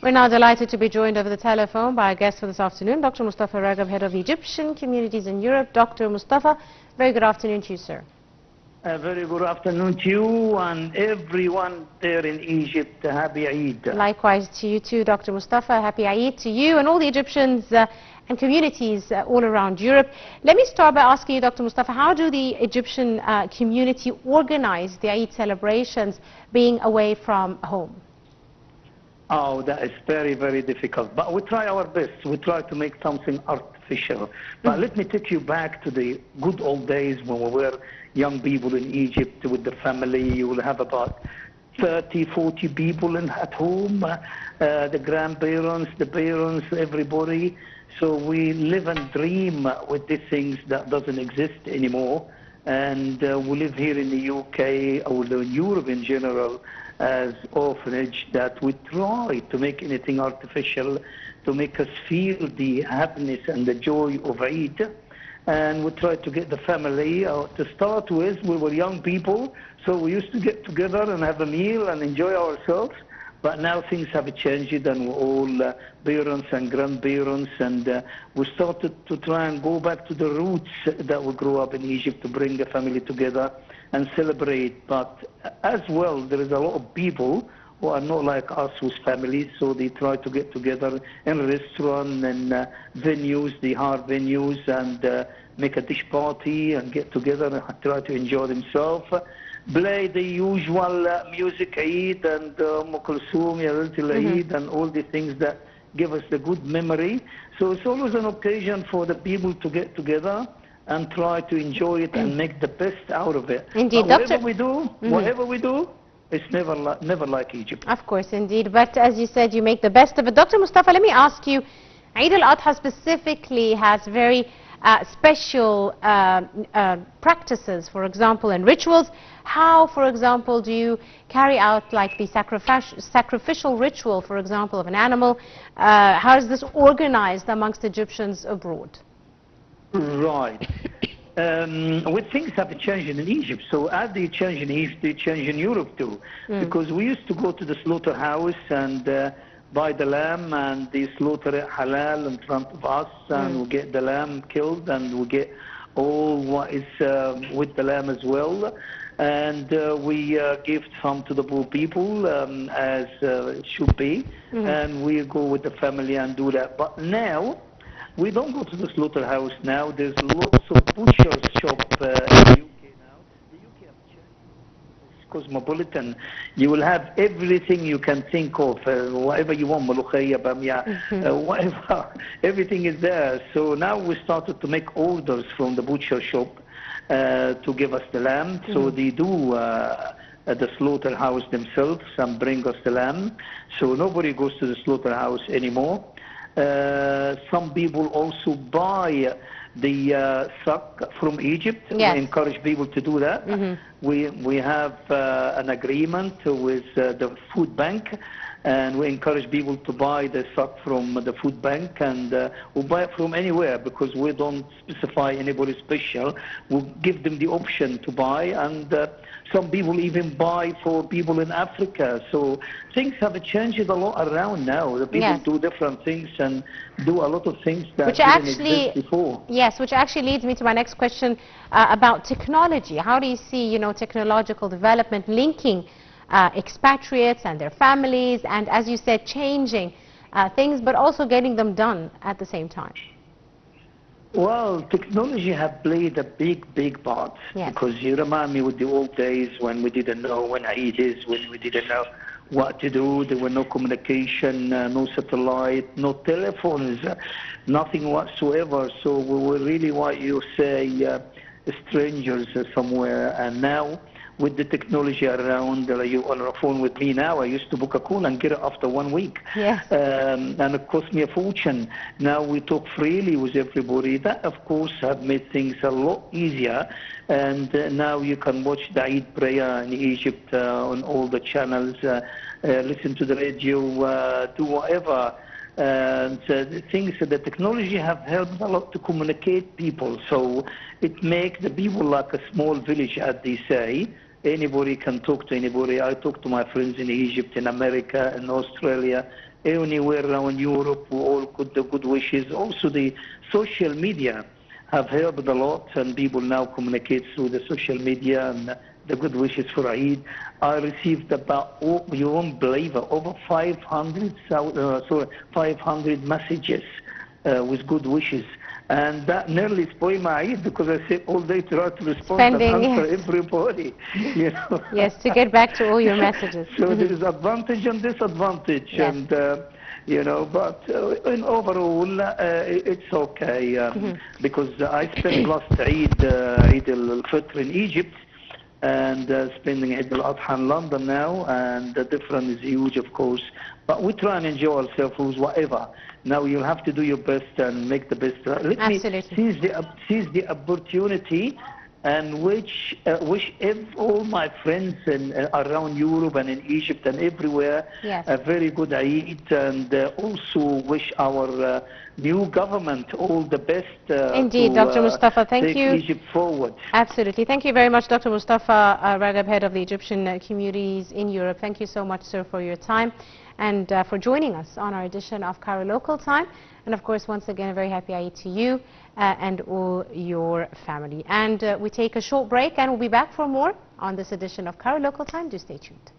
We're now delighted to be joined over the telephone by our guest for this afternoon, Dr. Mostafa Ragab, Head of Egyptian Communities in Europe. Dr. Mostafa, very good afternoon to you, sir. A very good afternoon to you and everyone there in Egypt. Happy Eid. Likewise to you too, Dr. Mostafa. Happy Eid to you and all the Egyptians and communities all around Europe. Let me start by asking you, Dr. Mostafa, how do the Egyptian community organize the Eid celebrations being away from home? Oh, that is very, very difficult. But we try our best. We try to make something artificial. But let me take you back to the good old days when we were young people in Egypt with the family. You will have about 30, 40 people at home, the grandparents, the parents, everybody. So we live and dream with these things that doesn't exist anymore. And we live here in the UK or in Europe in general as orphanage that we try to make anything artificial to make us feel the happiness and the joy of Eid. And we try to get the family to start with. We were young people, so we used to get together and have a meal and enjoy ourselves. But now things have changed and we're all parents and grandparents, and we started to try and go back to the roots that we grew up in Egypt to bring the family together and celebrate. But as well, there is a lot of people who are not like us with families, so they try to get together in restaurants and venues, the hard venues, and make a dish party and get together and try to enjoy themselves. Play the usual music, Eid and Kulthum, Ya Laylatul Eid, and all the things that give us the good memory. So it's always an occasion for the people to get together and try to enjoy it and make the best out of it. Indeed, whatever we do, it's never like Egypt. Of course, indeed. But as you said, you make the best of it. Dr. Mostafa, let me ask you, Eid al-Adha specifically has very special practices, for example, and rituals. How, for example, do you carry out like the sacrificial ritual, for example, of an animal? How is this organized amongst Egyptians abroad? Right. With things have changed in Egypt, so as they change in Egypt, they change in Europe too. Because we used to go to the slaughterhouse and buy the lamb, and they slaughter it halal in front of us, and we get the lamb killed, and we get all what is with the lamb as well. And we give some to the poor people as it should be, and we go with the family and do that. But now, we don't go to the slaughterhouse now. There's lots of butcher's shop in the UK now. The UK have changed. It's cosmopolitan. You will have everything you can think of, whatever you want, malukhaya, bamia, whatever. Everything is there. So now we started to make orders from the butcher shop to give us the lamb. So they do at the slaughterhouse themselves and bring us the lamb. So nobody goes to the slaughterhouse anymore. Some people also buy the sack from Egypt. Yes. We encourage people to do that. We have an agreement with the food bank, and we encourage people to buy the sack from the food bank, and we buy it from anywhere because we don't specify anybody special. We give them the option to buy, and some people even buy for people in Africa. So things have changed a lot around now. The people do different things and do a lot of things that didn't exist before. Yes, which actually leads me to my next question about technology. How do you see, technological development linking expatriates and their families, and as you said, changing things, but also getting them done at the same time? Well, technology have played a big part, because you remind me with the old days when we didn't know when Eid is, when we didn't know what to do. There were no communication, no satellite, no telephones, nothing whatsoever. So we were really, what you say, strangers somewhere. And now, with the technology around, you on the phone with me now. I used to book a call and get it after 1 week. Yes. And it cost me a fortune. Now we talk freely with everybody. That, of course, have made things a lot easier. And now you can watch the Eid prayer in Egypt on all the channels, listen to the radio, do whatever. And things that the technology have helped a lot to communicate people. So it makes the people like a small village, as they say. Anybody can talk to anybody. I talk to my friends in Egypt, in America, in Australia, anywhere around Europe, all good wishes. Also, the social media have helped a lot, and people now communicate through the social media and the good wishes for Eid. I received about, you won't believe it, over 500 messages with good wishes. And that nearly spoiled my Eid, because I sit all day to try to respond and answer everybody. You know? Yes, to get back to all your messages. So there is advantage and disadvantage. Yes. And you know, but in overall, it's okay, because I spent last Eid al-Fitr in Egypt, and spending Eid al-Adha in London now, and the difference is huge, of course. But we try and enjoy ourselves with whatever. Now you have to do your best and make the best. Let me seize the opportunity and wish all my friends around Europe and in Egypt and everywhere a very good Eid, and also wish our new government all the best. Indeed, Dr. Mostafa, thank you. Take Egypt forward. Absolutely. Thank you very much, Dr. Mostafa Ragab, head of the Egyptian communities in Europe. Thank you so much, sir, for your time and for joining us on our edition of Cairo Local Time. And of course, once again, a very happy Eid to you and all your family. And we take a short break, and we'll be back for more on this edition of Cairo Local Time. Do stay tuned.